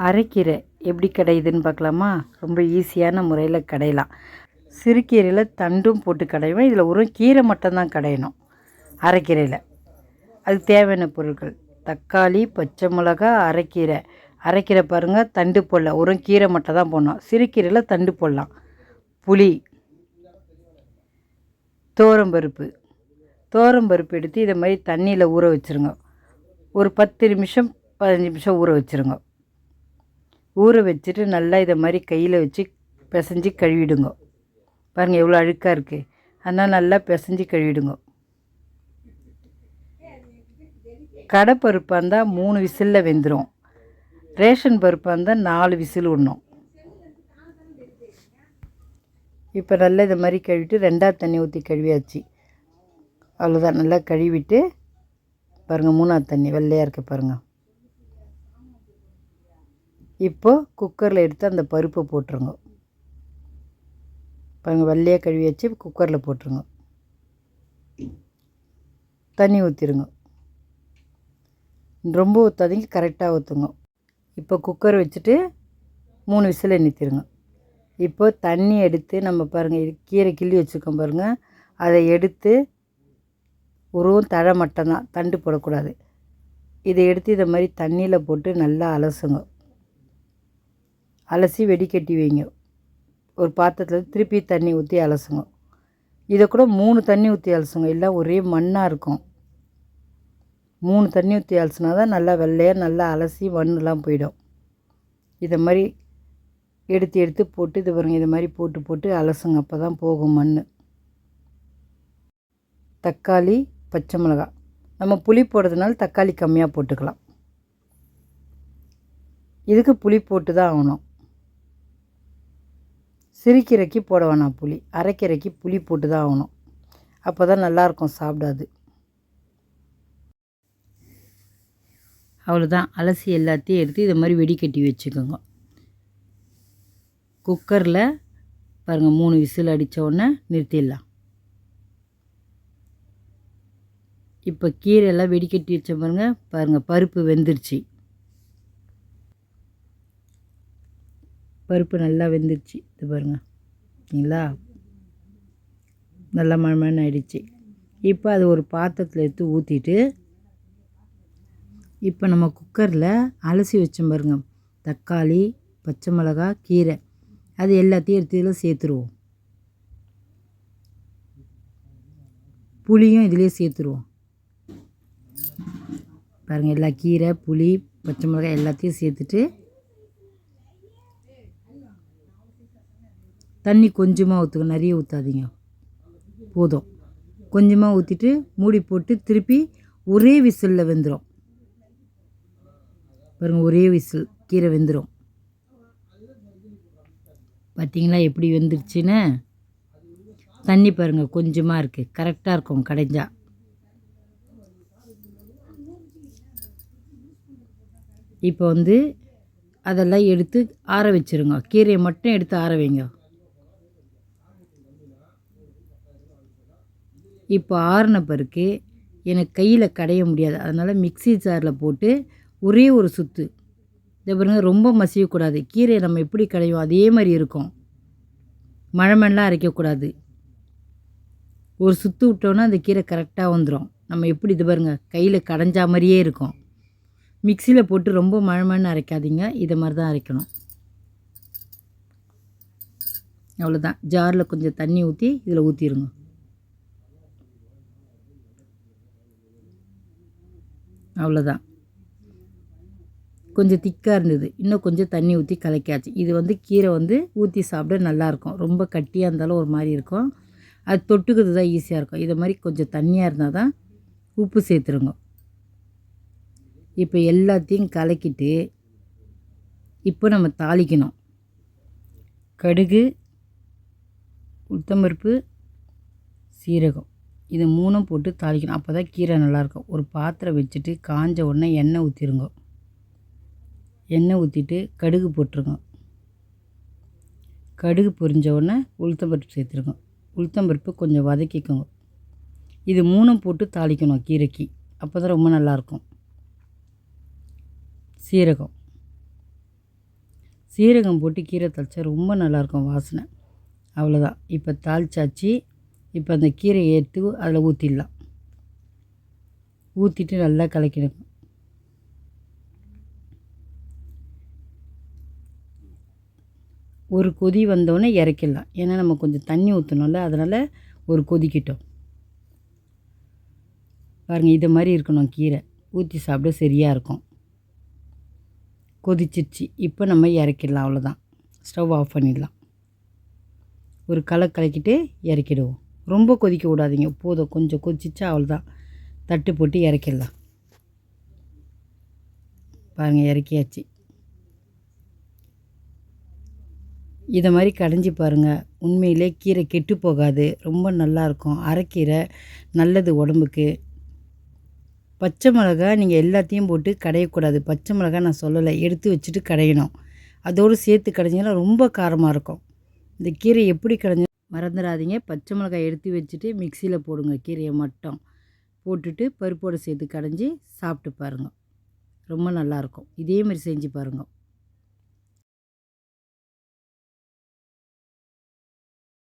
அரைக்கீரை எப்படி கடையுதுன்னு பார்க்கலாமா? ரொம்ப ஈஸியான முறையில் கடையலாம். சிறுகீரையில் தண்டும் போட்டு கடைவேன். இதில் ஒரு கீரை மட்டும்தான் கடையணும் அரைக்கீரையில். அதுக்கு தேவையான பொருட்கள்: தக்காளி, பச்சை மிளகா, அரைக்கீரை. அரைக்கீரை பாருங்கள், தண்டு போடல, ஒரு கீரை மட்டும் தான் போடணும். சிறுகீரையில் தண்டு போடலாம். புளி, தோரம்பருப்பு எடுத்து இதை மாதிரி தண்ணியில் ஊற வச்சுருங்க. ஒரு 10 நிமிஷம் 15 நிமிஷம் ஊற வச்சுருங்க. ஊற வச்சுட்டு நல்லா இதை மாதிரி கையில் வச்சு பிசைஞ்சு கழுவிடுங்க. பாருங்கள் எவ்வளோ அழுக்காக இருக்குது, அதனால் நல்லா பிசைஞ்சு கழுவிடுங்க. கடைப்பருப்பாக இருந்தால் 3 விசிலில் வெந்துடும். ரேஷன் பருப்பாக இருந்தால் 4 விசில் விடணும். இப்போ நல்லா இதை மாதிரி கழுவிட்டு 2ஆவது தண்ணி ஊற்றி கழுவியாச்சு. அவ்வளோதான். நல்லா கழுவிட்டு பாருங்கள், 3ஆவது தண்ணி வெள்ளையாக இருக்க பாருங்கள். இப்போது குக்கரில் எடுத்து அந்த பருப்பை போட்டுருங்க. பாருங்கள், வெள்ளையாக கழுவி வச்சு குக்கரில் போட்டுருங்க. தண்ணி ஊற்றிடுங்க. ரொம்ப ஊற்றாதீங்க, கரெக்டாக ஊற்றுங்க. இப்போ குக்கர் வச்சுட்டு 3 விசில் நிறுத்திடுங்க. இப்போ தண்ணி எடுத்து நம்ம பாருங்கள், இது கீரை கிள்ளி வச்சுருக்கோம் பாருங்கள், அதை எடுத்து உருவம் தழை மட்டும்தான், தண்டு போடக்கூடாது. இதை எடுத்து இதை மாதிரி தண்ணியில் போட்டு நல்லா அலசுங்க. அலசி வெடிக்கட்டி வைங்க. ஒரு பாத்திரத்தில் திருப்பி தண்ணி ஊற்றி அலசுங்க. இதை கூட 3 தண்ணி ஊற்றி அலசுங்க, இல்லை ஒரே மண்ணாக இருக்கும். 3 தண்ணி ஊற்றி அலசுனா தான் நல்லா வெள்ளையாக நல்லா அலசி மண்ணெலாம் போயிடும். இதை மாதிரி எடுத்து போட்டு இது பாருங்கள், இது மாதிரி போட்டு அலசுங்க, அப்போ தான் போகும் மண். தக்காளி, பச்சை மிளகாய். நம்ம புளி போடுறதுனால தக்காளி கம்மியாக போட்டுக்கலாம். இதுக்கு புளி போட்டு தான் ஆகணும். சிறுகீரைக்கு போட வேணாம் புளி, அரைக்கீரைக்கு புளி போட்டு தான் ஆகணும். அப்போ தான் நல்லாயிருக்கும் சாப்பிடாது. அவ்வளோதான். அலசி எல்லாத்தையும் எடுத்து இதை மாதிரி வெடிக்கட்டி வச்சுக்கோங்க. குக்கரில் பாருங்கள் 3 விசில் அடித்த உடனே நிறுத்திடலாம். இப்போ கீரையெல்லாம் வெடிக்கட்டி வச்ச பாருங்கள் பருப்பு வெந்துருச்சு. பருப்பு நல்லா வெந்துருச்சு. இது பாருங்கள், சரிங்களா? நல்லா மணமணன்னு ஆயிடுச்சு. இப்போ அது ஒரு பாத்திரத்தில் எடுத்து ஊற்றிட்டு, இப்போ நம்ம குக்கரில் அலசி வச்சோம் பாருங்கள், தக்காளி, பச்சை மிளகா, கீரை, அது எல்லாத்தையும் எடுத்து இதில் சேர்த்துருவோம். புளியும் இதிலே சேர்த்துருவோம். பாருங்கள், எல்லா கீரை, புளி, பச்சை மிளகாய் எல்லாத்தையும் சேர்த்துட்டு தண்ணி கொஞ்சமாக ஊற்றுங்க, நிறைய ஊற்றாதீங்க, போதும். கொஞ்சமாக ஊற்றிட்டு மூடி போட்டு திருப்பி ஒரே விசிலில் வெந்துடும். பாருங்கள், ஒரே விசில் கீரை வெந்துடும். பார்த்திங்களா எப்படி வெந்துருச்சுன்னு? தண்ணி பாருங்கள் கொஞ்சமாக இருக்குது, கரெக்டாக இருக்கும் கடைஞ்சா. இப்போ அதெல்லாம் எடுத்து ஆற வச்சுருங்க. கீரையை மட்டும் எடுத்து ஆற வைங்க. இப்போ ஆறின பிறகு எனக்கு கையில் கடைய முடியாது, அதனால் மிக்ஸி ஜாரில் போட்டு ஒரே ஒரு சுற்று. இதை பாருங்கள், ரொம்ப மசியக்கூடாது. கீரையை நம்ம எப்படி கடையும் அதே மாதிரி இருக்கும். மழைமெல்லாம் அரைக்கக்கூடாது. ஒரு சுற்று விட்டோன்னா அந்த கீரை கரெக்டாக வந்துடும். நம்ம எப்படி இது பாருங்கள், கையில் கடைஞ்சா மாதிரியே இருக்கும். மிக்சியில் போட்டு ரொம்ப மழைமண்ணு அரைக்காதீங்க, இதை மாதிரி தான் அரைக்கணும். அவ்வளோதான். ஜாரில் கொஞ்சம் தண்ணி ஊற்றி இதில் ஊற்றிடுங்க. அவ்வளோதான். கொஞ்சம் திக்காக இருந்தது, இன்னும் கொஞ்சம் தண்ணி ஊற்றி கலக்கியாச்சு. இது கீரை ஊற்றி சாப்பிட நல்லாயிருக்கும். ரொம்ப கட்டியாக இருந்தாலும் ஒரு மாதிரி இருக்கும், அது தொட்டுக்கிறது தான் ஈஸியாக இருக்கும். இதை மாதிரி கொஞ்சம் தண்ணியாக இருந்தால் தான். உப்பு சேர்த்துருங்க. இப்போ எல்லாத்தையும் கலக்கிட்டு இப்போ நம்ம தாளிக்கணும். கடுகு, உளுத்தம்பருப்பு, சீரகம், இது 3 போட்டு தாளிக்கணும். அப்போ தான் கீரை நல்லாயிருக்கும். ஒரு பாத்திரம் வச்சுட்டு காஞ்ச உடனே எண்ணெய் ஊற்றிடுங்க. எண்ணெய் ஊற்றிட்டு கடுகு போட்டுருங்க. கடுகு பொரிஞ்ச உடனே உளுத்தம்பருப்பு சேர்த்துருங்க. உளுத்தம்பருப்பு கொஞ்சம் வதக்கிக்கோங்க. இது 3 போட்டு தாளிக்கணும் கீரைக்கு, அப்போ தான் ரொம்ப நல்லாயிருக்கும். சீரகம், சீரகம் போட்டு கீரை தாளிச்சா ரொம்ப நல்லாயிருக்கும் வாசனை. அவ்வளோதான். இப்போ தாளிச்சாச்சு. இப்போ அந்த கீரையை எடுத்து அதில் ஊற்றிடலாம். ஊற்றிட்டு நல்லா கலக்கிடணும். ஒரு கொதி வந்தோடனே இறக்கிடலாம். ஏன்னா நம்ம கொஞ்சம் தண்ணி ஊற்றணும்ல, அதனால் ஒரு கொதிக்கிட்டோம். பாருங்கள், இது மாதிரி இருக்கணும் கீரை. ஊற்றி சாப்பிட சரியாக இருக்கும். கொதிச்சிருச்சு. இப்போ நம்ம இறக்கிடலாம். அவ்வளோதான். ஸ்டவ் ஆஃப் பண்ணிடலாம். ஒரு கலக்கிட்டு இறக்கிடுவோம். ரொம்ப கொதிக்க விடாதீங்க. போதும், கொஞ்சம் கொதிச்சிச்சா அவ்வளோதான். தட்டு போட்டு இறக்கிடலாம். பாருங்கள், இறக்கியாச்சு. இதை மாதிரி கடைஞ்சி பாருங்கள். உண்மையிலே கீரை கெட்டு போகாது. ரொம்ப நல்லாயிருக்கும். அரைக்கீரை நல்லது உடம்புக்கு. பச்சை மிளகா நீங்கள் எல்லாத்தையும் போட்டு கடையக்கூடாது. பச்சை மிளகா நான் சொல்லலை, எடுத்து வச்சுட்டு கடையணும். அதோடு சேர்த்து கடைஞ்சிங்கன்னா ரொம்ப காரமாக இருக்கும். இந்த கீரை எப்படி கடைஞ்சி மறந்துடாதீங்க. பச்சை மிளகாய் எடுத்து வச்சுட்டு மிக்சியில் போடுங்க. கீரையை மட்டும் போட்டுட்டு பருப்போடு சேர்த்து கடைஞ்சி சாப்பிட்டு பாருங்கள். ரொம்ப நல்லாயிருக்கும். இதே மாதிரி செஞ்சு பாருங்கள்.